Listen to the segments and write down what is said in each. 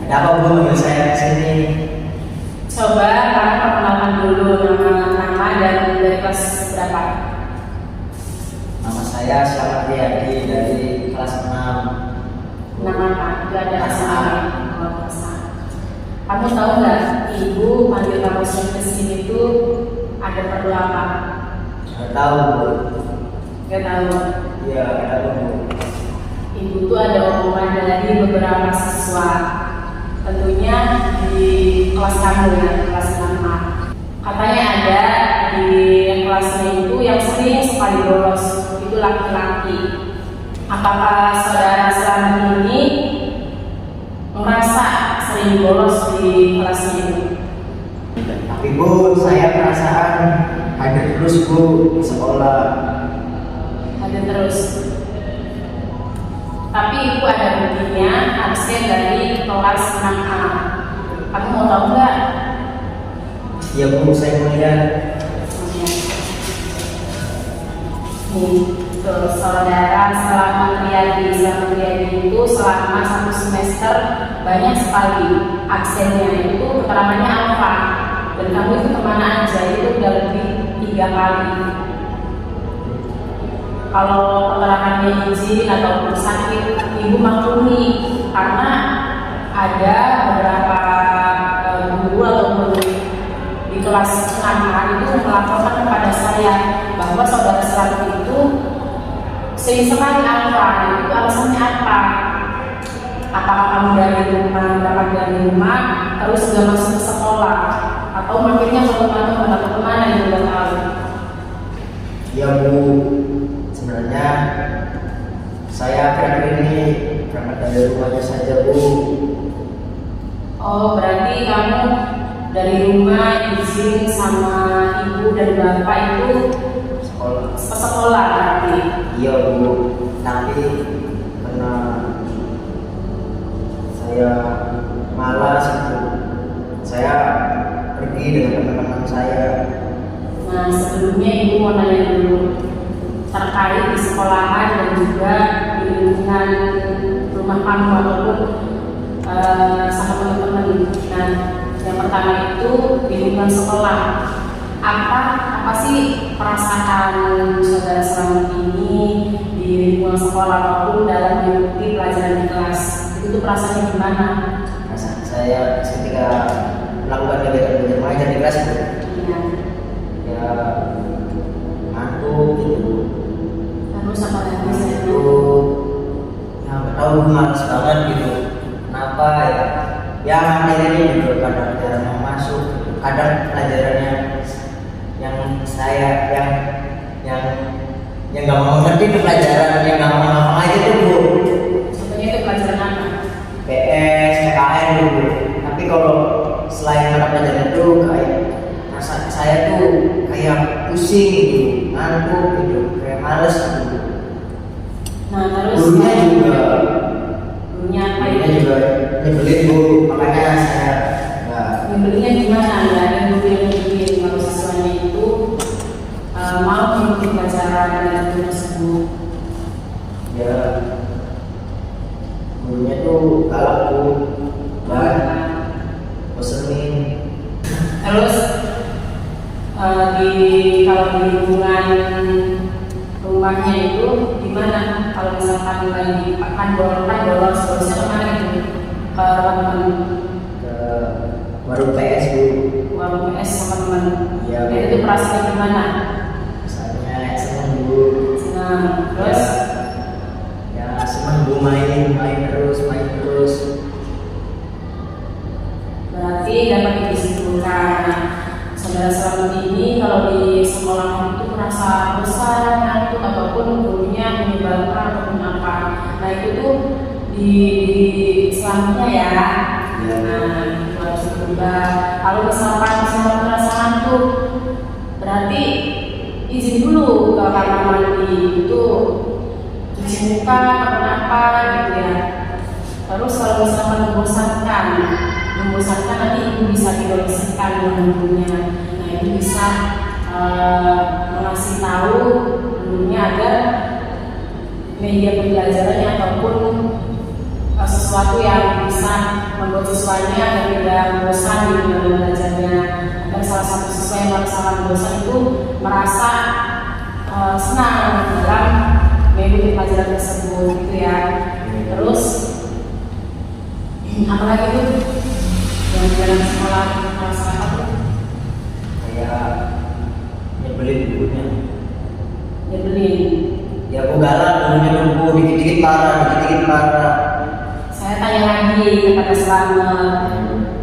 Ada apa Bu manggil saya ke sini? Coba kamu perkenalkan dulu nama dan dari kelas berapa? Nama saya Selamat Riyadi dari kelas 6. Nama apa? Gak ada asal. Kamu tahu nggak ibu panggil kamu ke sini tuh ada perlu apa? Nggak tahu Bu. Gak tahu. Iya, nggak tahu Bu. Ibu tuh ada omongan dari beberapa siswa, tentunya di kelas kamu ya, kelas 6A. Katanya ada di kelasnya itu yang sering sekali bolos, itu laki-laki. Apakah saudara Selamat ini merasa sering bolos di kelasnya itu? Tapi Bu, saya perasaan hadir terus Bu di sekolah. Ada terus. Tapi ibu ada buktinya absen dari kelas 6A. Kamu mau tahu nggak? Iya Bu, saya mau lihat. Nih, tuh saudara Selamat Riyadi itu selama 1 semester banyak sekali absennya, itu keterangannya apa? Dan kamu itu kemana aja? Itu udah lebih 3 kali. Kalau keterangannya izin ataupun sakit, ibu maklumi karena ada beberapa guru ataupun di kelas 6A itu melaporkan kepada saya bahwa saudara Selamat itu sering sekali apa, itu alasannya apa? Apakah kamu dari rumah, berangkat dari rumah, terus sudah masuk ke sekolah, atau makinnya ke teman-teman atau kemana yang udah tahu? Iya Bu, sebenarnya saya akhir-akhir ini berangkat dari rumahnya saja Bu. Oh, berarti kamu dari rumah izin sama ibu dan bapak itu Sekolah. ke sekolah berarti? Iya Bu, tapi karena saya malas Bu, saya pergi dengan teman-teman saya. Nah, sebelumnya ibu mau nanya dulu terkait di sekolahan dan juga di lingkungan rumah kamu ataupun sama teman-teman. Nah, yang pertama itu di lingkungan sekolah. Apa sih perasaan saudara Selamat ini di lingkungan sekolah ataupun dalam mengikuti pelajaran di kelas? Itu tuh perasaannya gimana? Perasaan saya ketika melakukan kegiatan belajar mengajar di kelas itu, Iya. ya ngantuk gitu. Terus apa lagi saya itu? Itu ya nggak tahu malas banget gitu. Kenapa ya? Ya materinya juga kadang jarang mau masuk. Kadang pelajarannya yang saya yang nggak mau ngerti itu pelajaran yang nggak mau aja tuh Bu. Contohnya itu pelajaran apa? PS, PKN gitu. Tapi kalau selain mata pelajaran itu kayak rasa saya tuh kayak pusing gitu, ngantuk gitu, kayak males gitu. Nah, terus Gurunya juga gurunya juga nyebelin Bu, makanya saya nggak. nyebelnya gimana? Nggak ada guru yang nyebelin kalau siswanya itu mau mengikuti pelajaran dan itu tersebut. Ya gurunya tuh galak Bu, bosenin. Terus kalau di lingkungan rumahnya itu gimana? Kalau misalkan lagi bolos kemana itu? Ke teman Ke warung PS Bu. warung PS sama teman. Iya, Nah, itu perasaannya gimana? misalnya seneng Bu. Nah, terus Ya seneng Bu, main terus. berarti dapat disimpulkan saudara Selamat ini kalau di sekolah itu merasa bosan, ngantuk ataupun gurunya menyebalkan ataupun apa. Nah, itu tuh di Selamatnya ya. Ya. Nah, itu harus berubah. Kalau misalkan merasa ngantuk, berarti izin dulu ke kamar mandi itu cuci muka ataupun apa gitu ya. Terus kalau misalkan membosankan nanti ibu bisa didiskusikan dengan gurunya. Nah, itu bisa mengasih tahu gurunya agar media pembelajarannya ataupun sesuatu yang bisa membuat siswanya agar tidak bosan di dalam belajarnya. Dan salah satu siswa yang merasakan bosan itu merasa senang dalam mengikuti pelajaran tersebut gitu ya. Terus apalagi itu yang dalam sekolah merasakan apa? Kayak nyebelin gurunya. Nyebelin. Ya aku galak, gurunya nunggu dikit-dikit parah. Saya tanya lagi kepada Slamet,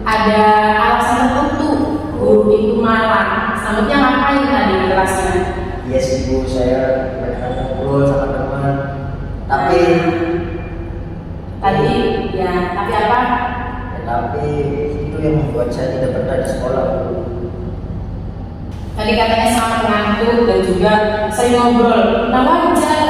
ada alasan tertentu guru itu marah? Slametnya ngapain tadi di kelasnya? Iya sih Bu, saya banyak ngobrol sama teman. Tapi Tadi ya, tapi apa? tapi itu yang membuat saya tidak betah di sekolah Bu. Tadi katanya sangat mengantuk dan juga sering ngobrol. Nah wajar,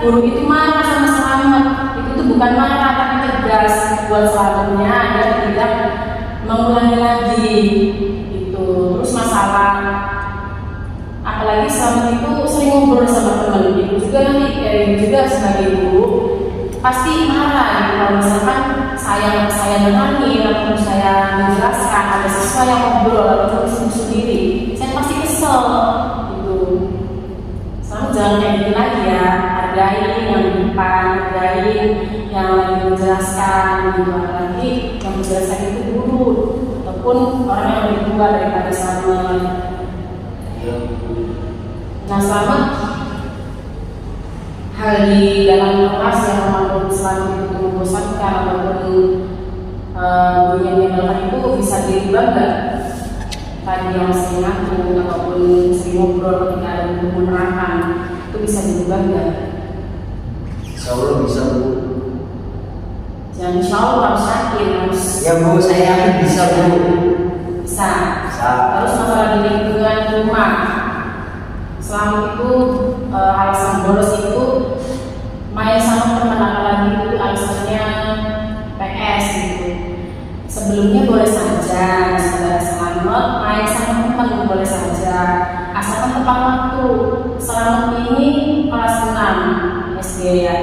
guru itu marah sama Slamet. Itu tuh bukan marah tapi tegas buat Slametnya agar tidak mengulangi lagi. Itu terus masalah. Apalagi Slamet itu sering ngobrol sama teman. Ibu juga nanti, ibu juga sebagai guru pasti marah gitu. Kalau misalkan saya dengarin atau saya menjelaskan ada siswa yang ngobrol atau sendiri, saya pasti kesel gitu. Selalu jangan kayak gitu lagi ya, hargain yang di depan, hargain yang lagi menjelaskan gitu. Apalagi yang menjelaskan itu guru ataupun orang yang lebih tua daripada Slamet. Nah Slamet, hal di dalam kelas yang menurut Slamet itu membosankan ataupun yang menyenangkan itu bisa dirubah nggak? Tadi yang sering ngaku ataupun sering ngobrol ketika ada guru menerangkan itu bisa dirubah nggak? Insya Allah bisa Bu. Jangan insya Allah harus yakin harus. Ya Bu, saya yakin bisa Bu. Bisa. Bisa. Terus masalah di lingkungan rumah, Slamet itu alasan bolos itu main sama teman, apalagi itu alasannya PS gitu. Sebelumnya boleh saja, saudara Slamet main sama teman boleh saja, asalkan tepat waktu. Slamet ini kelas 6 SD ya,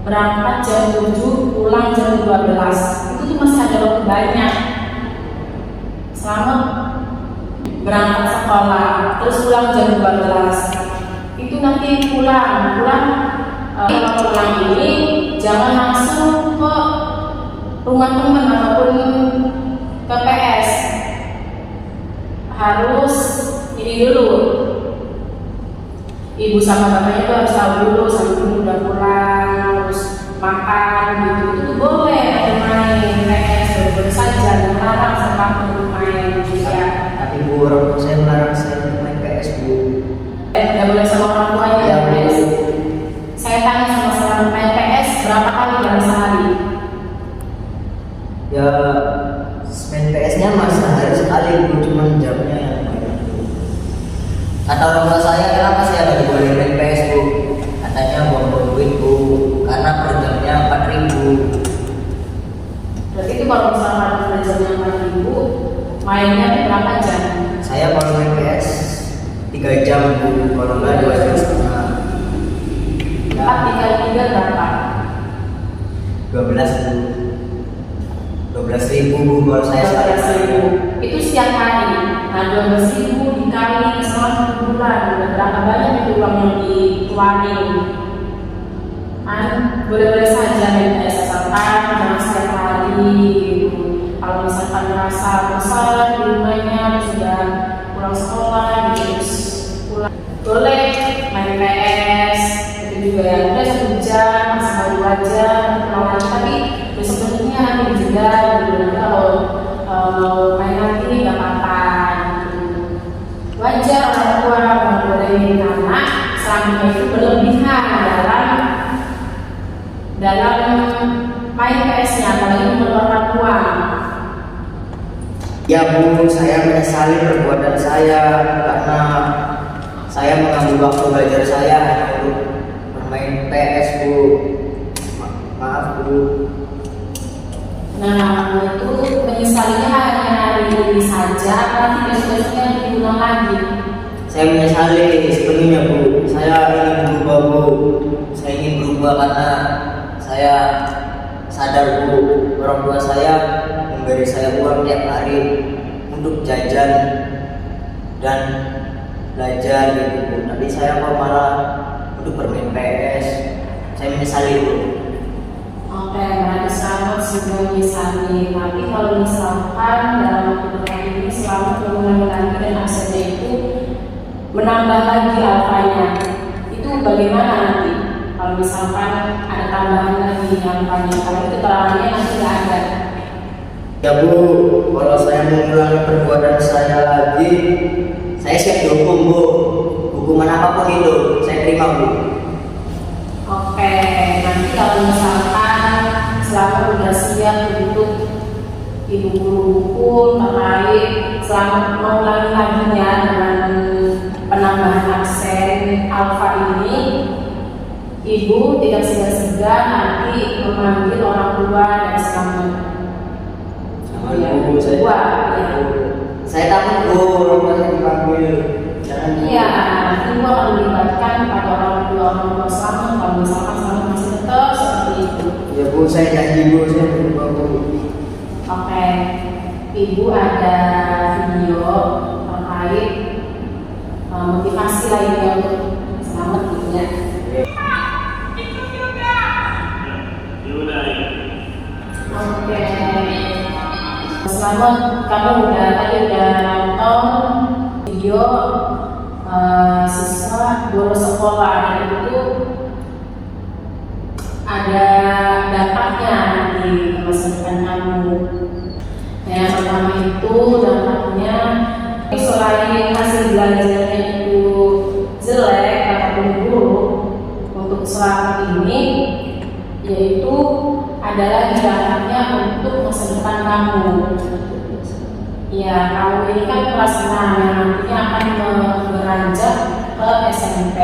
berangkat jam 7, pulang jam 12. Itu tuh masih ada waktu banyak. Slamet berangkat sekolah, terus pulang jam 12. Itu nanti pulang kalau pulang ini jangan langsung ke rumah teman ataupun ke PS, harus ini dulu, ibu sama bapaknya itu harus tahu dulu sampai udah pulang, terus makan gitu. Itu boleh ada main PS, boleh saja, melarang sama main juga. Tapi Bu, orang tua saya melarang saya untuk main PS Bu. Nggak boleh sama orang tuanya ya PS. Saya tanya sama Slamet, main PS berapa kali dalam sehari? Ya main PS-nya mah sehari sekali Bu, cuman jamnya yang banyak Bu. Kata orang tua saya, kenapa saya lagi boleh main PS Bu? Katanya buang-buang duit Bu, karena per jamnya 4.000. Berarti itu kalau misalkan belajarnya 4.000, mainnya berapa jam? Saya kalau main PS 3 jam Bu, kalau enggak 2 jam setengah. 4 dikali 3 berapa? 12 Bu. 12.000 Bu kalau saya sekali. 12.000 itu setiap hari. Nah 12.000 dikali selama 1 bulan, berapa banyak itu uang yang dikeluarin? Boleh-boleh saja main PS asalkan jangan setiap hari gitu. Kalau misalkan merasa bosan di rumahnya sudah pulang sekolah gitu, terus pulang boleh main PS itu juga ya, udah 1 jam maksimal 2 jam pulang lagi, tapi besok besoknya nanti dijeda gitu. Nanti kalau mau main lagi nggak apa-apa gitu. Wajar orang tua membolehin anak selanjutnya itu berlebihan dalam main PS-nya, apalagi mengeluarkan uang. Ya Bu, saya menyesali perbuatan saya karena saya mengambil waktu belajar saya hanya untuk bermain PS Bu. Maaf Bu. Nah itu menyesalinya hanya hari ini saja, nanti besok-besoknya diulang lagi. Saya menyesali sepenuhnya Bu. Saya ingin berubah Bu. Saya ingin berubah karena saya sadar Bu orang tua saya memberi saya uang tiap hari untuk jajan dan belajar gitu Bu. Tapi saya kok malah untuk bermain PS. Saya menyesali Bu. Oke, berarti selamat sudah menyesali. Tapi kalau misalkan dalam waktu dekat ini selamat mengulangi lagi dan absennya itu menambah lagi alfanya, itu bagaimana nanti? Kalau misalkan ada tambahan lagi alfanya, kalau itu keterangannya nanti nggak ada. Ya Bu, kalau saya mengulangi perbuatan saya lagi, saya siap dihukum Bu. Hukuman apapun itu, saya terima Bu. Oke, nanti kalau misalkan selamat udah siap untuk ibu guru hukum terkait selamat mengulangi laginya dengan penambahan absen alfa ini, ibu tidak segan-segan nanti memanggil orang tua dan selamat. Ya, Bu, saya takut Bu, orang tua saya dipanggil. Jangan Bu. Iya, nanti ibu akan melibatkan pada orang tua selamat kalau misalkan selamat masih tetap seperti itu. Ya Bu, saya janji Bu, saya berubah Bu. Oke, ibu ada video terkait motivasi lainnya untuk selamat gitu ya. Oke, selamat, kamu tadi udah nonton video siswa bolos sekolah dan itu ada dampaknya nanti ke masa depan kamu. Yang pertama itu dampaknya selain hasil belajarnya itu jelek ataupun buruk untuk selamat ini, yaitu adalah dampaknya untuk masa depan kamu. Ya, kamu ini kan kelas 6 yang nantinya akan beranjak ke SMP.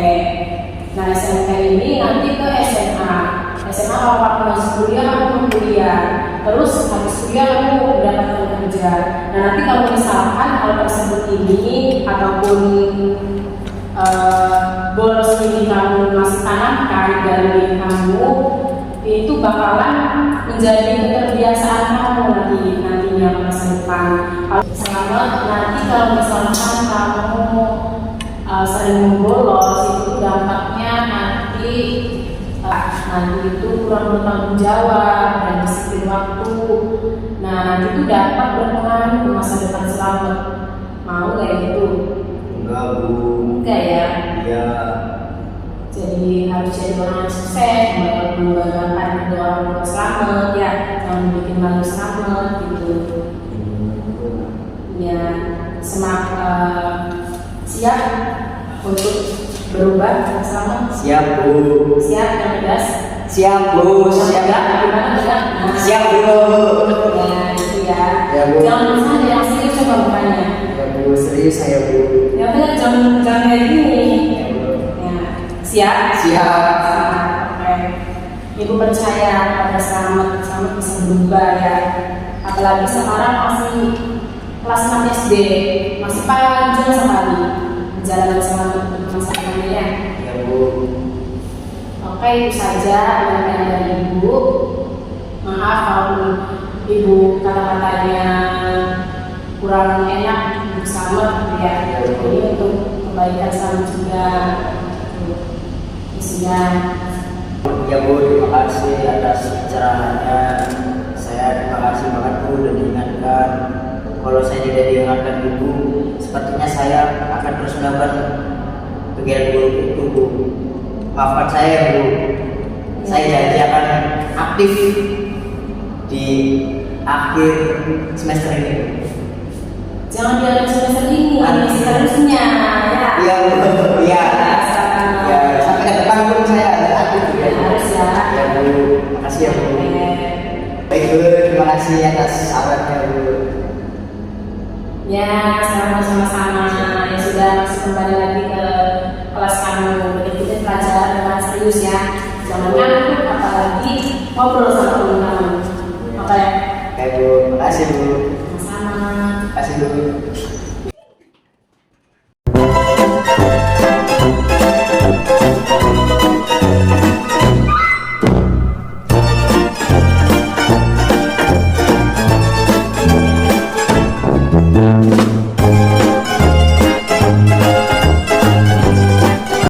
Nah, SMP ini nanti ke SMA. SMA kalau kamu masih kuliah, kamu kuliah. Terus habis kuliah kamu mendapatkan kerja. Nah, nanti kalau misalkan hal tersebut ini ataupun bolos ini kamu masih tanamkan dari diri kamu, itu bakalan menjadi keterbiasaan kamu nantinya masa depan. Selamat nanti kalau misalkan kamu sering bolos, itu dampaknya nanti itu kurang bertanggung jawab dan disiplin waktu. Nah, nanti itu dapat berpengaruh ke masa depan selamat. Mau nggak gitu? Enggak Bu. Enggak ya? Iya. Jadi harus jadi orang yang sukses, membanggakan kedua orang tua selamat ya, jangan bikin malu selamat gitu. Ya, siap untuk berubah selamat. Siap Bu. Siap yang tegas. Siap Bu. Siap. Gimana ya? Siap Bu. Ya, itu ya. Ya Bu. Jangan misalnya yang serius coba bukannya. Ya Bu, serius saya Bu. Ya benar, jangan kayak gini. Ya, siap. Siap. Oke. Ibu percaya pada selamat bisa berubah ya. Apalagi sekarang masih kelas 6 SD, masih panjang sekali perjalanan selamat untuk masa depannya ya. Ya Bu. Oke, itu saja penyampaian dari Ibu. Maaf kalau Ibu kata-katanya kurang enak untuk selamat ya. Ini untuk kebaikan selamat juga. Isinya. Ya Bu, terima kasih atas pencerahannya. Saya terima kasih banget Bu sudah diingatkan. Kalau saya tidak diingatkan Ibu, sepertinya saya akan terus melakukan kegiatan buruk itu Bu. Maafkan saya Bu. Saya janji akan aktif di akhir semester ini. Jangan di akhir semester ini, seterusnya ya. Iya Bu, iya. Ya, sampai ke depan pun saya aktif ya. Harus ya. Ya Bu, makasih ya Bu. Baik Bu, terima kasih atas sahabatnya Bu. Ya, sama-sama ya sudah kembali lagi ke kelas kamu. Kita pelajaran dengan serius ya. Jangan ngantuk apalagi ngobrol sama teman kamu. Oke. Baik Bu, makasih Bu. Sama-sama. Makasih Bu.